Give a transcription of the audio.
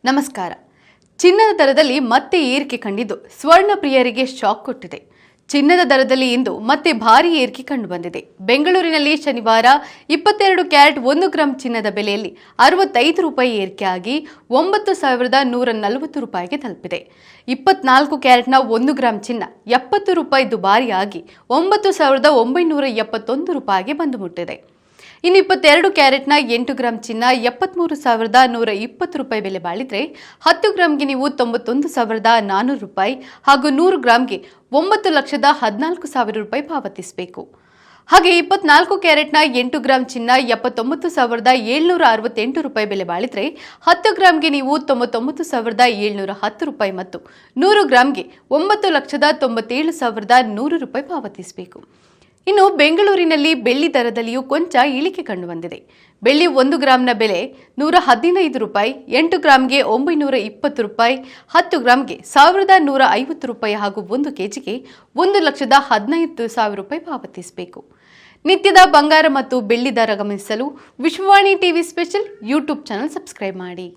ನಮಸ್ಕಾರ. ಚಿನ್ನದ ದರದಲ್ಲಿ ಮತ್ತೆ ಏರಿಕೆ ಕಂಡಿದ್ದು ಸ್ವರ್ಣ ಪ್ರಿಯರಿಗೆ ಶಾಕ್ ಕೊಟ್ಟಿದೆ. ಚಿನ್ನದ ದರದಲ್ಲಿ ಇಂದು ಮತ್ತೆ ಭಾರಿ ಏರಿಕೆ ಕಂಡುಬಂದಿದೆ. ಬೆಂಗಳೂರಿನಲ್ಲಿ ಶನಿವಾರ 22 ಕ್ಯಾರೆಟ್ 1 ಗ್ರಾಂ ಚಿನ್ನದ ಬೆಲೆಯಲ್ಲಿ 65 ರೂಪಾಯಿ ಏರಿಕೆಯಾಗಿ 9,140 ರೂಪಾಯಿಗೆ ತಲುಪಿದೆ. 24 ಕ್ಯಾರೆಟ್ನ 1 ಗ್ರಾಂ ಚಿನ್ನ 70 ರೂಪಾಯಿ ದುಬಾರಿಯಾಗಿ 9,971 ರೂಪಾಯಿಗೆ ಬಂದು ಮುಟ್ಟಿದೆ. ಇನ್ನು 22 ಕ್ಯಾರೆಟ್ನ 8 ಗ್ರಾಂ ಚಿನ್ನ 73,120 ರೂಪಾಯಿ ಬೆಲೆ ಬಾಳಿದ್ರೆ 10 ಗ್ರಾಂಗೆ ನೀವು 91,400 ರೂಪಾಯಿ ಹಾಗೂ 100 ಗ್ರಾಂಗೆ 9,14,000 ರೂಪಾಯಿ ಪಾವತಿಸಬೇಕು. ಹಾಗೆ 24 ಕ್ಯಾರೆಟ್ನ 8 ಗ್ರಾಂ ಚಿನ್ನ 79,768 ರೂಪಾಯಿ ಬೆಲೆ ಬಾಳಿದ್ರೆ 10 ಗ್ರಾಂಗೆ ನೀವು 99,710 ರೂಪಾಯಿ ಮತ್ತು 100 ಗ್ರಾಂಗೆ 9,97,100 ರೂಪಾಯಿ ಪಾವತಿಸಬೇಕು. ಇನ್ನು ಬೆಂಗಳೂರಿನಲ್ಲಿ ಬೆಳ್ಳಿ ದರದಲ್ಲಿಯೂ ಕೊಂಚ ಇಳಿಕೆ ಕಂಡುಬಂದಿದೆ. ಬೆಳ್ಳಿ 1 ಗ್ರಾಂನ ಬೆಲೆ 115 ರೂಪಾಯಿ, 8 ಗ್ರಾಂಗೆ 920 ರೂಪಾಯಿ, 10 ಗ್ರಾಂಗೆ 1,150 ರೂಪಾಯಿ ಹಾಗೂ 1 ಕೆಜಿಗೆ 1,15,000 ರೂಪಾಯಿ ಪಾವತಿಸಬೇಕು. ನಿತ್ಯದ ಬಂಗಾರ ಮತ್ತು ಬೆಳ್ಳಿ ದರ ಗಮನಿಸಲು Vishwavani TV special YouTube channel subscribe ಮಾಡಿ.